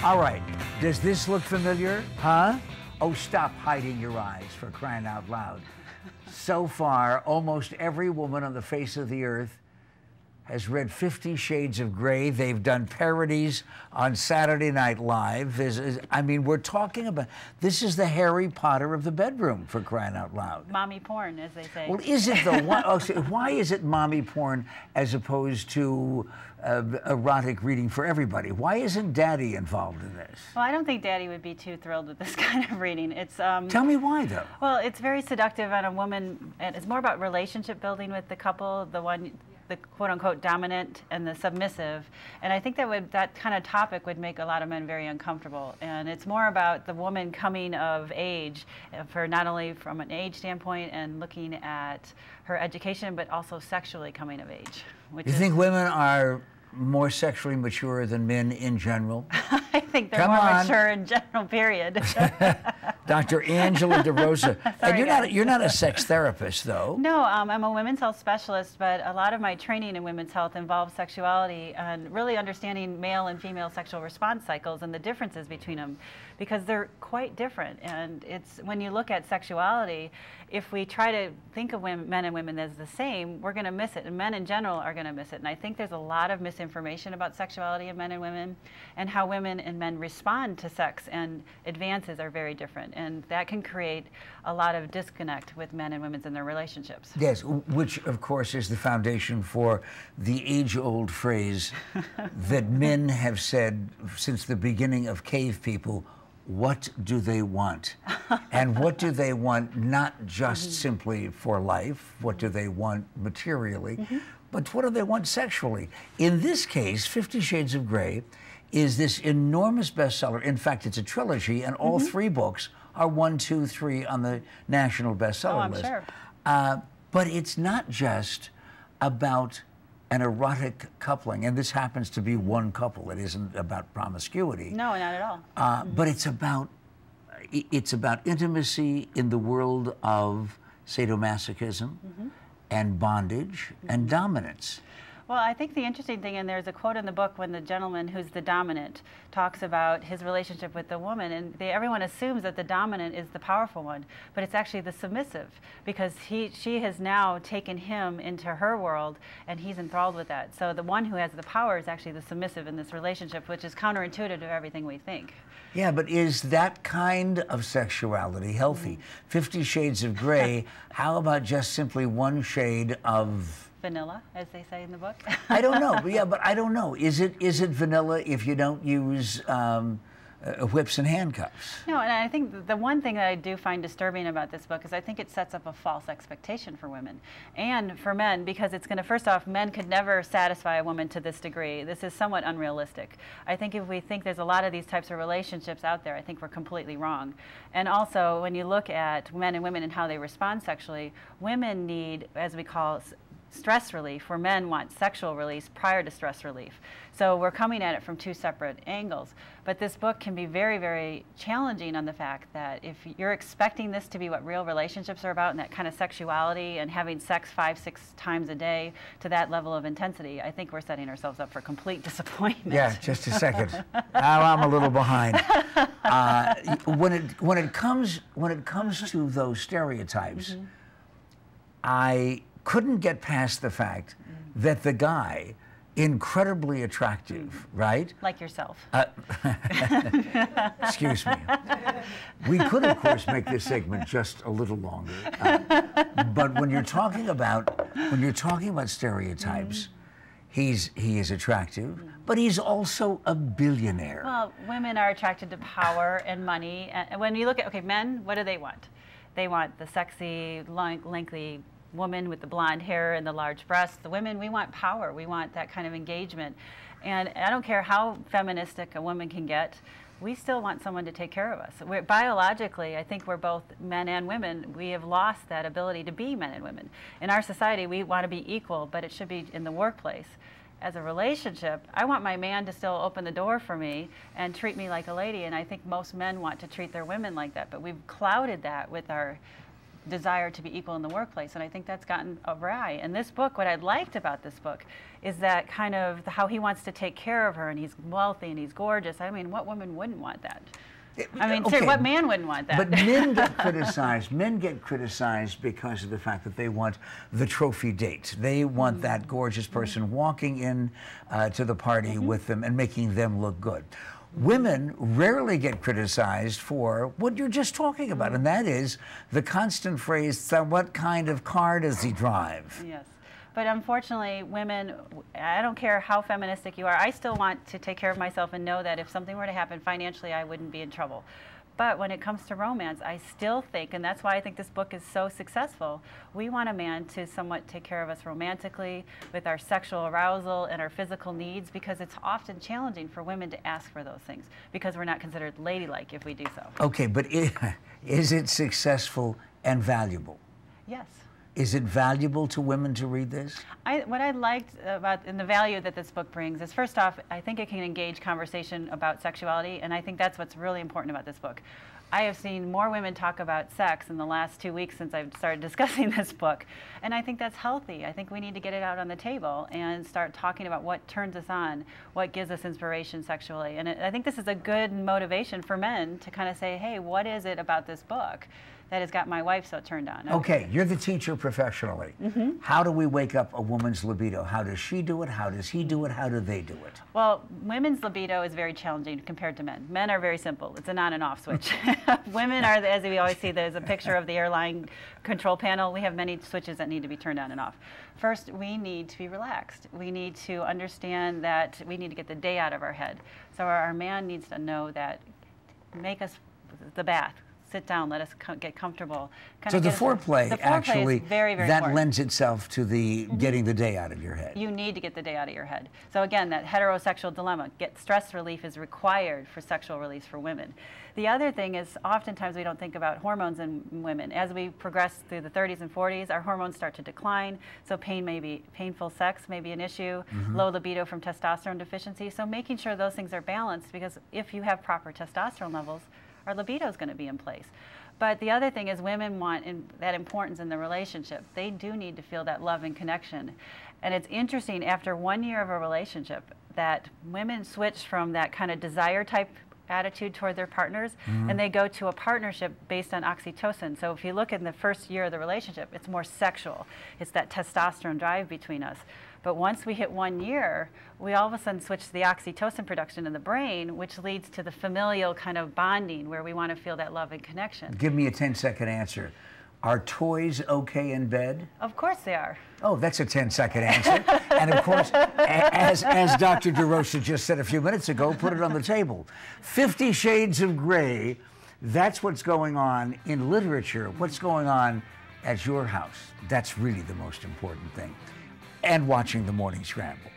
All right, does this look familiar? Huh? Oh, stop hiding your eyes, for crying out loud. So far, almost every woman on the face of the earth has read 50 Shades of Grey. They've done parodies on Saturday Night Live. I mean, we're talking about, this is the Harry Potter of the bedroom, for crying out loud. Mommy porn, as they say. Well, is it though? Why is it mommy porn as opposed to erotic reading for everybody? Why isn't Daddy involved in this? Well, I don't think Daddy would be too thrilled with this kind of reading. It's Tell me why, though. Well, it's very seductive on a woman, and it's more about relationship building with the couple, the quote-unquote dominant and the submissive, and I think that kind of topic would make a lot of men very uncomfortable. And it's more about the woman coming of age, for not only from an age standpoint and looking at her education, but also sexually coming of age. You think women are more sexually mature than men in general? I think they're more mature in general, period. Dr. Angela DeRosa. Sorry, and you're not a sex therapist, though. No, I'm a women's health specialist, but a lot of my training in women's health involves sexuality and really understanding male and female sexual response cycles and the differences between them, because they're quite different. And it's when you look at sexuality, if we try to think of men and women as the same, we're going to miss it, and men in general are going to miss it. And I think there's a lot of misinformation about sexuality in men and women, and how women and men respond to sex and advances are very different. And that can create a lot of disconnect with men and women in their relationships. Yes, which of course is the foundation for the age-old phrase that men have said since the beginning of cave people: what do they want? And what do they want, not just simply for life, what do they want materially, but what do they want sexually? In this case, 50 Shades of Grey is this enormous bestseller. In fact, it's a trilogy, and all three books are 1, 2, 3 on the national bestseller list. Sure. But it's not just about an erotic coupling, and this happens to be one couple. It isn't about promiscuity. No, not at all. But it's about intimacy in the world of sadomasochism and bondage and dominance. Well, I think the interesting thing, and there's a quote in the book when the gentleman who's the dominant talks about his relationship with the woman, and everyone assumes that the dominant is the powerful one, but it's actually the submissive, because she has now taken him into her world, and he's enthralled with that. So the one who has the power is actually the submissive in this relationship, which is counterintuitive to everything we think. Yeah, but is that kind of sexuality healthy? 50 Shades of Grey, how about just simply one shade of vanilla, as they say in the book? I don't know. Yeah, but I don't know. Is it vanilla if you don't use whips and handcuffs? No, and I think the one thing that I do find disturbing about this book is I think it sets up a false expectation for women and for men, because it's going to, first off, men could never satisfy a woman to this degree. This is somewhat unrealistic. I think if we think there's a lot of these types of relationships out there, I think we're completely wrong. And also, when you look at men and women and how they respond sexually, women need, as we call, stress relief, where men want sexual release prior to stress relief. So we're coming at it from two separate angles. But this book can be very, very challenging on the fact that if you're expecting this to be what real relationships are about, and that kind of sexuality and having sex 5, 6 times a day to that level of intensity, I think we're setting ourselves up for complete disappointment. Yeah, just a second. Now I'm a little behind. When it comes to those stereotypes, I couldn't get past the fact that the guy, incredibly attractive, right? Like yourself. Excuse me. We could, of course, make this segment just a little longer. But when you're talking about stereotypes, he is attractive, but he's also a billionaire. Well, women are attracted to power and money. And when you look at, okay, men, what do they want? They want the sexy, lengthy woman with the blonde hair and the large breasts. The women, we want power. We want that kind of engagement. And I don't care how feministic a woman can get, we still want someone to take care of us. Biologically, I think we're both men and women. We have lost that ability to be men and women. In our society, we want to be equal, but it should be in the workplace. As a relationship, I want my man to still open the door for me and treat me like a lady, and I think most men want to treat their women like that, but we've clouded that with our desire to be equal in the workplace, and I think that's gotten awry. And this book, what I liked about this book is that kind of how he wants to take care of her, and he's wealthy and he's gorgeous. I mean, what woman wouldn't want that? I mean, okay, what man wouldn't want that? But men get criticized. Men get criticized because of the fact that they want the trophy date. They want that gorgeous person walking in to the party with them and making them look good. Women rarely get criticized for what you're just talking about, and that is the constant phrase, "So what kind of car does he drive?" Yes. But unfortunately, women, I don't care how feministic you are, I still want to take care of myself and know that if something were to happen financially, I wouldn't be in trouble. But when it comes to romance, I still think, and that's why I think this book is so successful, we want a man to somewhat take care of us romantically with our sexual arousal and our physical needs, because it's often challenging for women to ask for those things because we're not considered ladylike if we do so. Okay, but is it successful and valuable? Yes. Is it valuable to women to read this? What I liked about, and the value that this book brings is, first off, I think it can engage conversation about sexuality, and I think that's what's really important about this book. I have seen more women talk about sex in the last 2 weeks since I've started discussing this book, and I think that's healthy. I think we need to get it out on the table and start talking about what turns us on, what gives us inspiration sexually. And I think this is a good motivation for men to kind of say, hey, what is it about this book that has got my wife so turned on? Okay, you're the teacher professionally. How do we wake up a woman's libido? How does she do it? How does he do it? How do they do it? Well, women's libido is very challenging compared to men. Men are very simple. It's an on and off switch. Women are, as we always see, there's a picture of the airline control panel. We have many switches that need to be turned on and off. First, we need to be relaxed. We need to understand that we need to get the day out of our head. So our man needs to know that, make us the bath. Sit down, let us get comfortable. So the foreplay actually, is very, very that important. lends itself to the getting the day out of your head. You need to get the day out of your head. So again, that heterosexual dilemma, stress relief is required for sexual release for women. The other thing is, oftentimes we don't think about hormones in women. As we progress through the 30s and 40s, our hormones start to decline, so painful sex may be an issue, low libido from testosterone deficiency. So making sure those things are balanced, because if you have proper testosterone levels, our libido is going to be in place. But the other thing is, women want that importance in the relationship. They do need to feel that love and connection. And it's interesting, after 1 year of a relationship, that women switch from that kind of desire type attitude toward their partners, and they go to a partnership based on oxytocin. So if you look in the first year of the relationship, it's more sexual. It's that testosterone drive between us. But once we hit 1 year, we all of a sudden switch to the oxytocin production in the brain, which leads to the familial kind of bonding where we want to feel that love and connection. Give me a 10-second answer. Are toys okay in bed? Of course they are. Oh, that's a 10-second answer. And of course, as Dr. DeRosa just said a few minutes ago, put it on the table. 50 Shades of Grey, that's what's going on in literature. What's going on at your house? That's really the most important thing. And watching the Morning Scramble.